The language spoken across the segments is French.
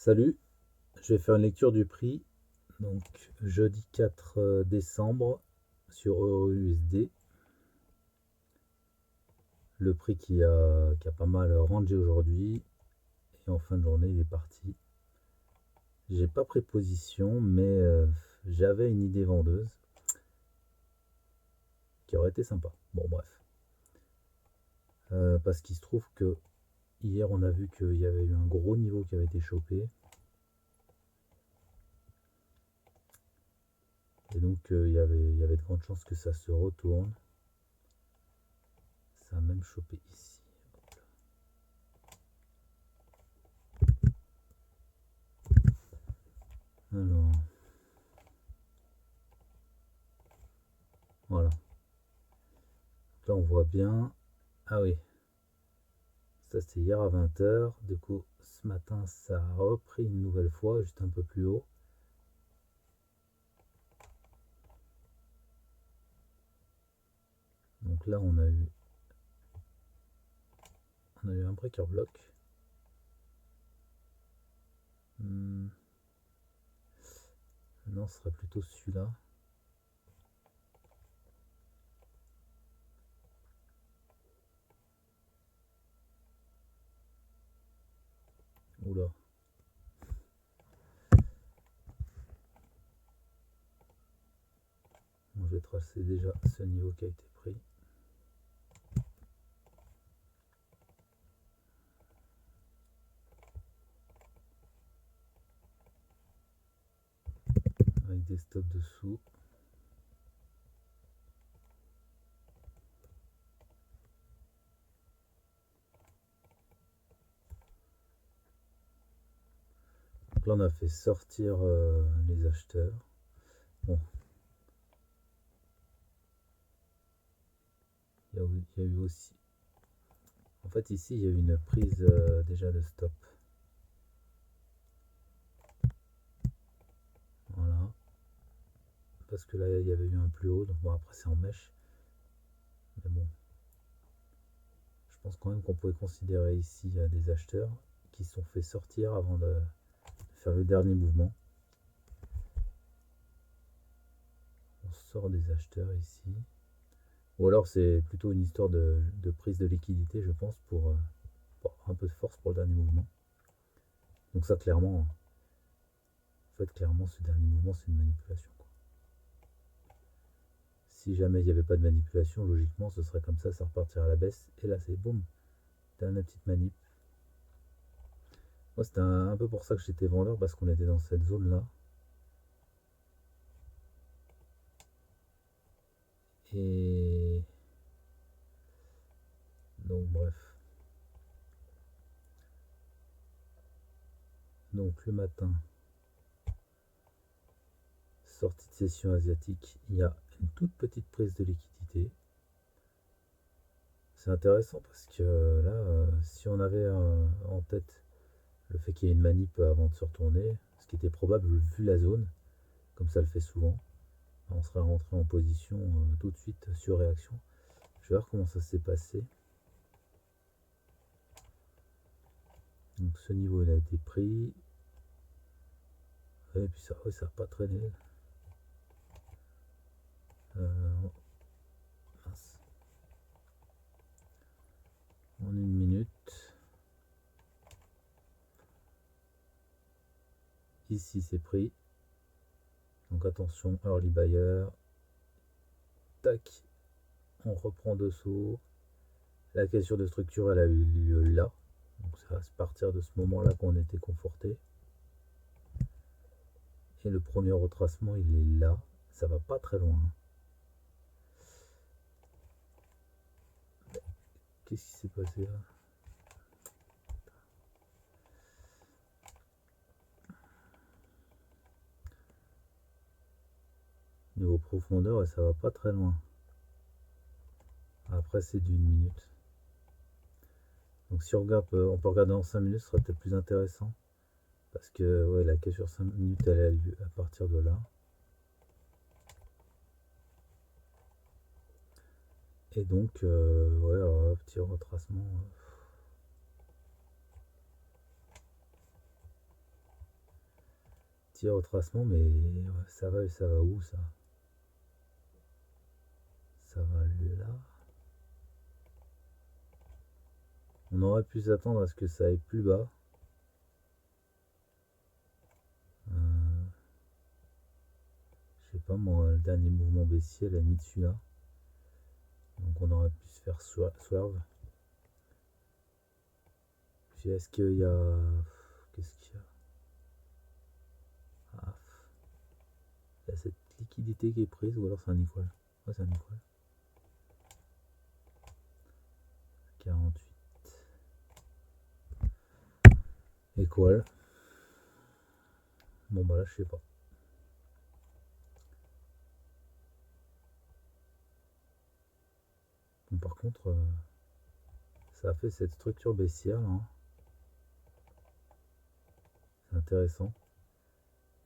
Salut, je vais faire une lecture du prix. Donc jeudi 4 décembre sur EURUSD. Le prix qui a pas mal rangé aujourd'hui. Et en fin de journée, il est parti. J'ai pas pris position, mais j'avais une idée vendeuse qui aurait été sympa. Bon, bref. Parce qu'il se trouve que hier, on a vu qu'il y avait eu un gros niveau qui avait été chopé. Et donc, il y avait de grandes chances que ça se retourne. Ça a même chopé ici. Alors, voilà. Là, on voit bien. Ah oui, ça c'était hier à 20 h. Du coup, ce matin, ça a repris une nouvelle fois, juste un peu plus haut. Donc là, on a eu un breaker block. Non, ce serait plutôt celui-là. Oula. Bon, je vais tracer déjà ce niveau qui a été pris. Avec des stops dessous. Donc là, on a fait sortir les acheteurs. Bon. Il y a eu aussi... En fait, ici, il y a eu une prise déjà de stop. Voilà. Parce que là, il y avait eu un plus haut. Donc bon, après, c'est en mèche. Mais bon. Je pense quand même qu'on pouvait considérer ici des acheteurs qui se sont fait sortir avant de faire le dernier mouvement. On sort des acheteurs ici. Ou alors c'est plutôt une histoire de prise de liquidité, je pense, pour avoir un peu de force pour le dernier mouvement. Donc ça, clairement, en fait, clairement, ce dernier mouvement, c'est une manipulation, quoi. Si jamais il n'y avait pas de manipulation, logiquement, ce serait comme ça repartirait à la baisse. Et là, c'est boum, dernière petite manip. Moi, c'était un peu pour ça que j'étais vendeur, parce qu'on était dans cette zone-là. Et donc, bref. Donc, le matin, sortie de session asiatique, il y a une toute petite prise de liquidité. C'est intéressant parce que là, si on avait en tête le fait qu'il y ait une manip avant de se retourner, ce qui était probable vu la zone, comme ça le fait souvent, on serait rentré en position tout de suite sur réaction. Je vais voir comment ça s'est passé. Donc ce niveau il a été pris. Et puis ça n'a pas traîné. Mince. En une minute. Ici c'est pris. Donc attention, early buyer. Tac. On reprend dessous. La question de structure elle a eu lieu là. Donc c'est à partir de ce moment-là qu'on était conforté. Et le premier retracement il est là. Ça va pas très loin. Qu'est-ce qui s'est passé là? Niveau profondeur, ça va pas très loin. Après, c'est d'une minute. Donc, si on regarde, on peut regarder en 5 minutes, ce sera peut-être plus intéressant. Parce que, ouais, la quête sur 5 minutes, elle a lieu à partir de là. Et donc, ouais, alors, petit retracement. petit retracement, mais ça va où ça? Ça va là. On aurait pu s'attendre à ce que ça aille plus bas. Je sais pas moi, le dernier mouvement baissier, la limite celui-là. Donc on aurait pu se faire swerve. Puis est-ce qu'il y a... Qu'est-ce qu'il y a? Ah, il y a cette liquidité qui est prise, ou alors c'est un equal. Ouais, c'est un equal. 48. Equal. Bon bah là je sais pas. Bon, par contre, ça a fait cette structure baissière là. Hein. C'est intéressant.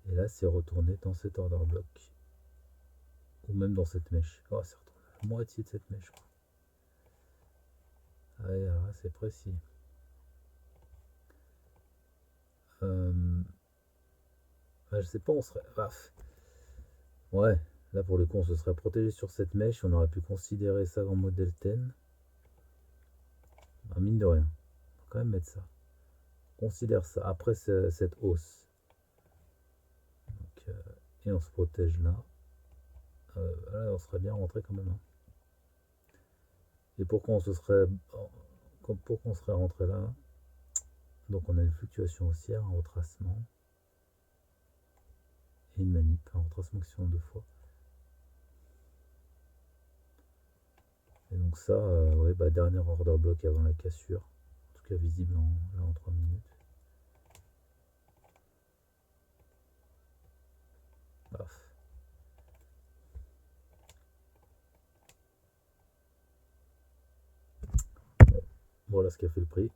Et là c'est retourné dans cet order block. Ou même dans cette mèche. Oh, c'est retourné à la moitié de cette mèche. Ah, ouais, alors là c'est précis. Je sais pas, on serait... ouais, là pour le coup on se serait protégé sur cette mèche, on aurait pu considérer ça en modèle 10. Mine de rien, on va quand même mettre ça. Considère ça après cette hausse. Donc, et on se protège là. Là on serait bien rentré quand même. Hein. Et pourquoi on se serait... Pourquoi on serait rentré là? Donc on a une fluctuation haussière, un retracement. Et une manip, un retracement qui se fait en 2 fois. Et donc ça, ouais, bah, dernier order block avant la cassure. En tout cas visible là en 3 minutes. Paf. Voilà ce qu'a fait le prix.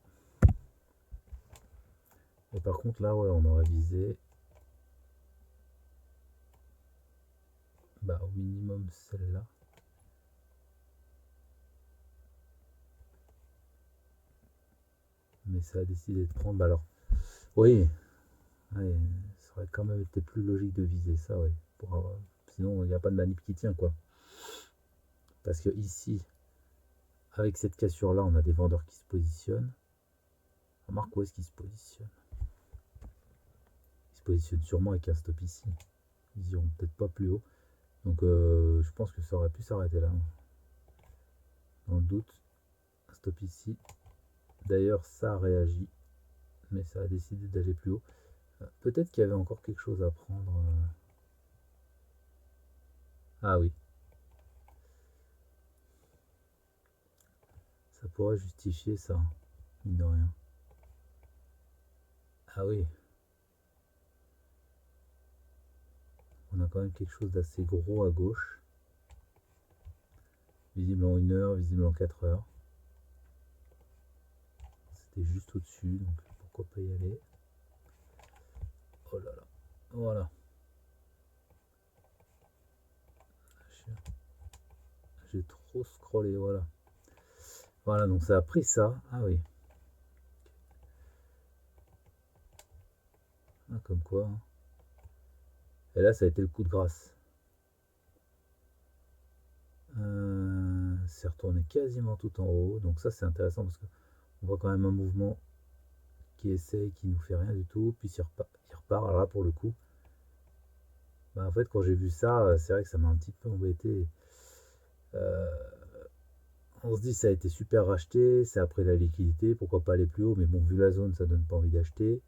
Et par contre là, ouais, on aurait visé au minimum celle-là. Mais ça a décidé de prendre. Alors, oui, ouais, ça aurait quand même été plus logique de viser ça, oui. Sinon, il n'y a pas de manip qui tient, quoi. Parce que ici, avec cette cassure-là, on a des vendeurs qui se positionnent. Remarque où est-ce qu'ils se positionnent. Ils se positionnent sûrement avec un stop ici. Ils iront peut-être pas plus haut. Donc, je pense que ça aurait pu s'arrêter là. Dans le doute, un stop ici. D'ailleurs, ça a réagi. Mais ça a décidé d'aller plus haut. Peut-être qu'il y avait encore quelque chose à prendre. Ah oui. Ça pourrait justifier ça, mine de rien. Ah oui. On a quand même quelque chose d'assez gros à gauche. Visible en 1 heure, visible en 4 heures. C'était juste au-dessus, donc pourquoi pas y aller. Oh là là. Voilà. J'ai trop scrollé, voilà. Voilà, donc ça a pris ça. Ah oui. Ah, comme quoi. Hein. Et là, ça a été le coup de grâce. C'est retourné quasiment tout en haut. Donc ça, c'est intéressant parce qu'on voit quand même un mouvement qui essaye, qui nous fait rien du tout. Puis il repart. Alors là, pour le coup, en fait, quand j'ai vu ça, c'est vrai que ça m'a un petit peu embêté. On se dit ça a été super racheté, c'est après la liquidité, pourquoi pas aller plus haut, mais bon, vu la zone, ça donne pas envie d'acheter.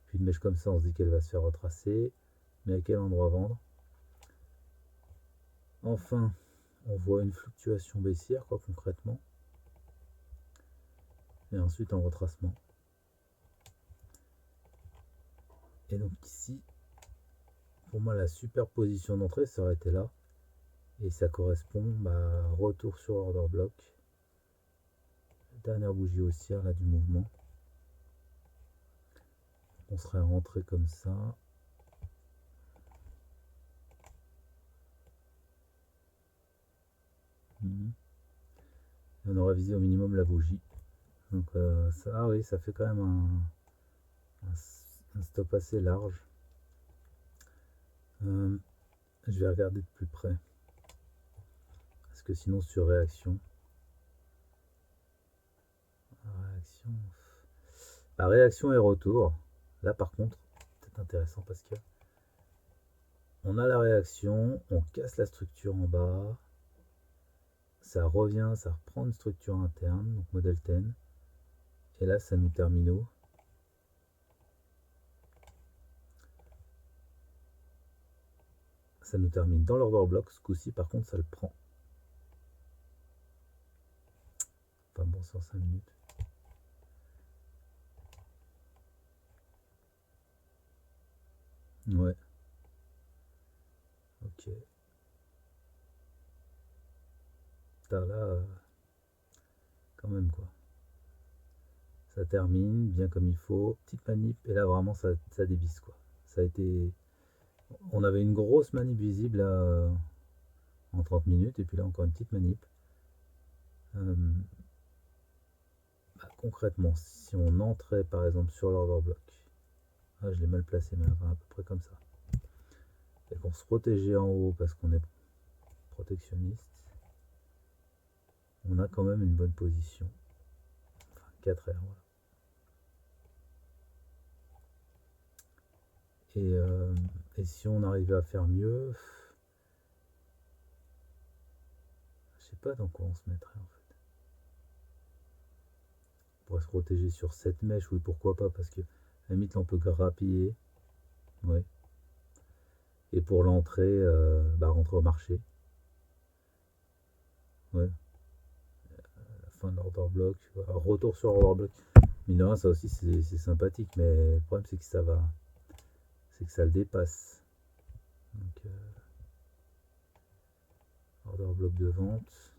Puis une mèche comme ça, on se dit qu'elle va se faire retracer, mais à quel endroit vendre? Enfin, on voit une fluctuation baissière, quoi, concrètement. Et ensuite un retracement. Et donc ici, pour moi, la superposition d'entrée, ça aurait été là. Et ça correspond retour sur order block. Dernière bougie haussière là du mouvement. On serait rentré comme ça. Et on aurait visé au minimum la bougie. Donc ça, oui, ça fait quand même un stop assez large. Je vais regarder de plus près. Parce que sinon sur réaction. La réaction et retour. Là par contre, c'est intéressant parce que on a la réaction, on casse la structure en bas, ça revient, ça reprend une structure interne, donc modèle 10, et là ça nous termine où? Ça nous termine dans l'order block, ce coup-ci par contre ça le prend. Enfin bon, c'est en 5 minutes. Ouais. Ok. Là, quand même quoi. Ça termine bien comme il faut, petite manip, et là vraiment ça dévisse quoi. Ça a été. On avait une grosse manip visible là, en 30 minutes, et puis là encore une petite manip. Concrètement, si on entrait par exemple sur l'order block, je l'ai mal placé, mais enfin, à peu près comme ça, et qu'on se protégeait en haut parce qu'on est protectionniste, on a quand même une bonne position. Enfin, 4 R, voilà. Et si on arrivait à faire mieux, je sais pas dans quoi on se mettrait en fait. On pourrait se protéger sur cette mèche, oui pourquoi pas, parce que à la limite là on peut grappiller. Ouais. Et pour l'entrée, rentrer au marché. Ouais. La fin de l'order block. Retour sur order block. Mine de rien, ça aussi c'est sympathique, mais le problème c'est que ça va. C'est que ça le dépasse. Donc order block de vente.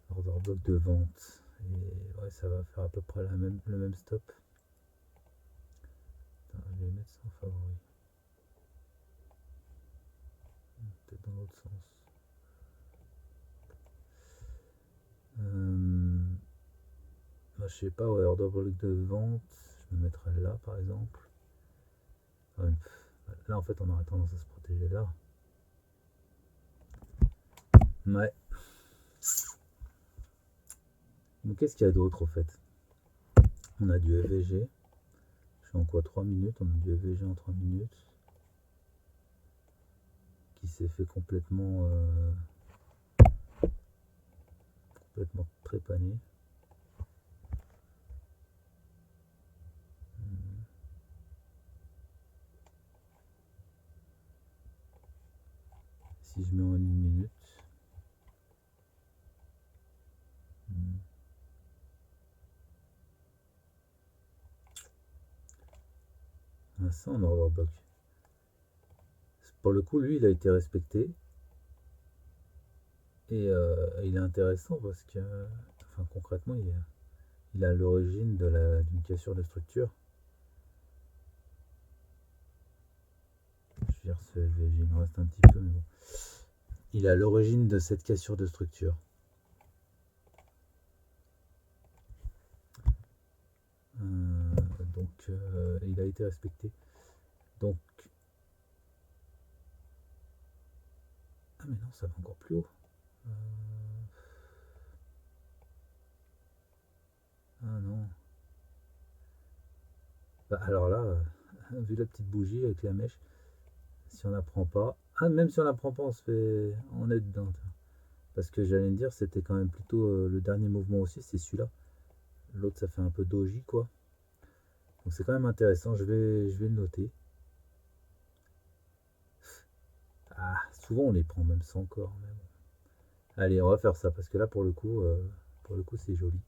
Order block de vente. Et ouais, ça va faire à peu près le même stop. Attends, je vais mettre ça en favori. Peut-être dans l'autre sens. Je sais pas, ouais, order block de vente. Je me mettrais là par exemple. Ouais, là en fait on aurait tendance à se protéger là. Ouais. Donc qu'est-ce qu'il y a d'autre au fait? On a du EVG. Je suis en quoi, 3 minutes? On a du EVG en 3 minutes. Qui s'est fait complètement trépané. Si je mets en 1 minute. Ça en order block. Pour le coup, lui, il a été respecté. Et il est intéressant parce que, enfin, concrètement, il a l'origine d'une cassure de structure. Je vire ce EVG, il me reste un petit peu, mais bon. Il a l'origine de cette cassure de structure. Donc, il a été respecté. Donc, ah mais non, ça va encore plus haut. Ah non. Alors là, vu la petite bougie avec la mèche, si on la prend pas, même si on la prend pas, on est dedans. Parce que j'allais me dire, c'était quand même plutôt le dernier mouvement aussi, c'est celui-là. L'autre, ça fait un peu doji, quoi. Donc c'est quand même intéressant, je vais le noter. Souvent on les prend même sans corps. Mais bon. Allez, on va faire ça, parce que là, pour le coup, c'est joli.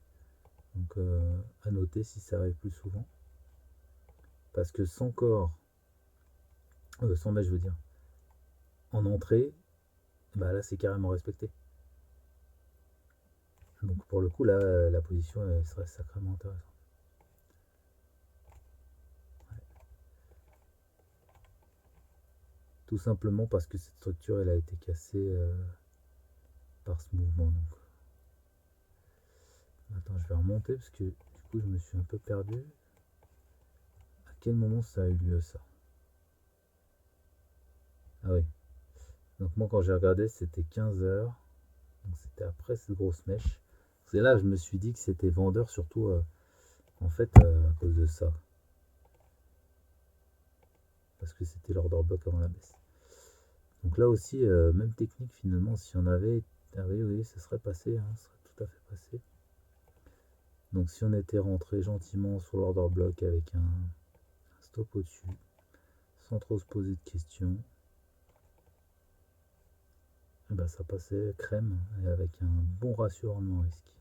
Donc à noter si ça arrive plus souvent. Parce que sans corps, sans mèche, je veux dire, en entrée, là c'est carrément respecté. Donc pour le coup, là, la position elle serait sacrément intéressante. Ouais. Tout simplement parce que cette structure elle a été cassée par ce mouvement. Donc. Attends, je vais remonter parce que du coup je me suis un peu perdu. quel moment ça a eu lieu ça? Ah oui. Donc moi quand j'ai regardé c'était 15 heures. Donc c'était après cette grosse mèche. C'est là que je me suis dit que c'était vendeur surtout en fait à cause de ça. Parce que c'était l'order block avant la baisse. Donc là aussi, même technique finalement, si on avait... Ah oui, oui, ça serait passé, hein, ça serait tout à fait passé. Donc si on était rentré gentiment sur l'order block avec un stop au-dessus, sans trop se poser de questions, et ben ça passait crème et avec un bon ratio rendement risque.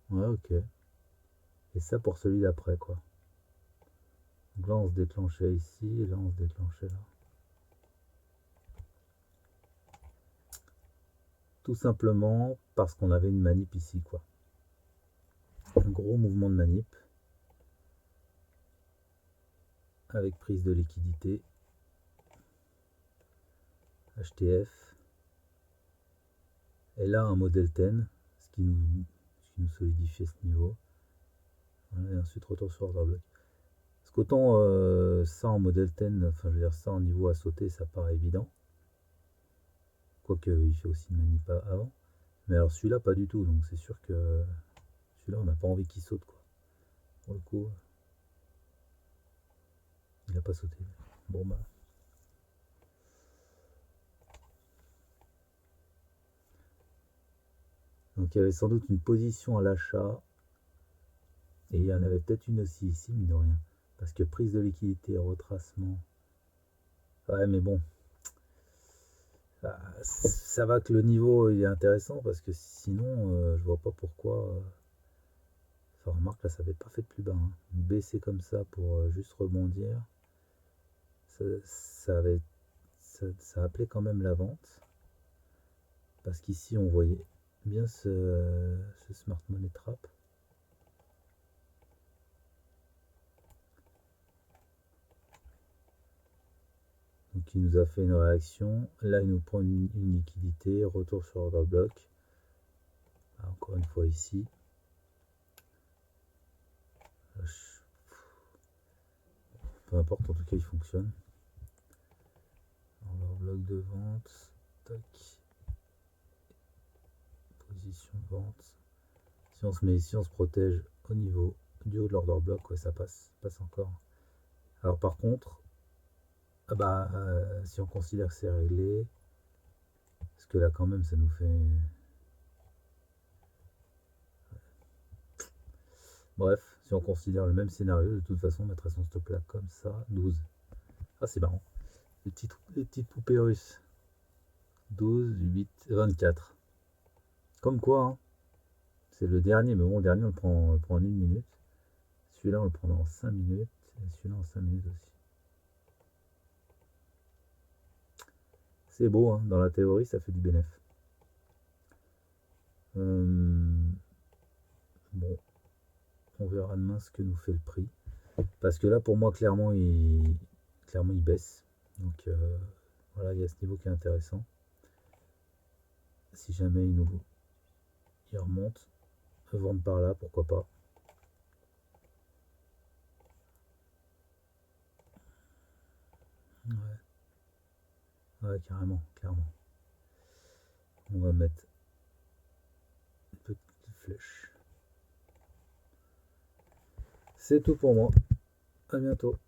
Ouais, ok. Et ça pour celui d'après, quoi. Donc là, on se déclenchait ici, et là, on se déclenchait là. Tout simplement parce qu'on avait une manip ici, quoi. Un gros mouvement de manip. Avec prise de liquidité. HTF. Et là, un modèle 10, ce qui nous solidifiait ce niveau. Voilà, et ensuite, retour sur order block. Parce qu'autant ça en modèle 10, enfin, je veux dire, ça en niveau à sauter, ça paraît évident. Quoique, il fait aussi une manip avant. Mais alors, celui-là, pas du tout. Donc, c'est sûr que celui-là, on n'a pas envie qu'il saute, quoi. Pour le coup, il n'a pas sauté. Bon, bah. Donc il y avait sans doute une position à l'achat. Et il y en avait peut-être une aussi ici, mine de rien. Parce que prise de liquidité, retracement. Ouais, mais bon. Ça va que le niveau il est intéressant parce que sinon, je vois pas pourquoi. Enfin, remarque, là, ça n'avait pas fait de plus bas, hein. Baisser comme ça pour juste rebondir. Ça appelait quand même la vente. Parce qu'ici, on voyait bien ce Smart Money Trap. Donc il nous a fait une réaction. Là, il nous prend une liquidité. Retour sur order block. Encore une fois ici. Peu importe, en tout cas, il fonctionne. Order block de vente. Tac. Position de vente. Si on se met ici, on se protège au niveau du haut de l'order block. Ouais, ça passe encore. Alors par contre, si on considère que c'est réglé, parce que là quand même ça nous fait... Bref, si on considère le même scénario, de toute façon on mettrait son stop là comme ça, 12. Ah c'est marrant, les petites poupées russes. 12, 8, 24. Comme quoi, hein, c'est le dernier, mais bon le dernier on le prend en 1 minute. Celui-là on le prend en 5 minutes, et celui-là en 5 minutes aussi. C'est beau, hein, dans la théorie ça fait du bénéf. Bon, on verra demain ce que nous fait le prix. Parce que là, pour moi, clairement, il baisse. Donc voilà, il y a ce niveau qui est intéressant. Si jamais il remonte, vendre par là, pourquoi pas. Ouais, carrément, clairement. On va mettre une petite flèche. C'est tout pour moi. À bientôt.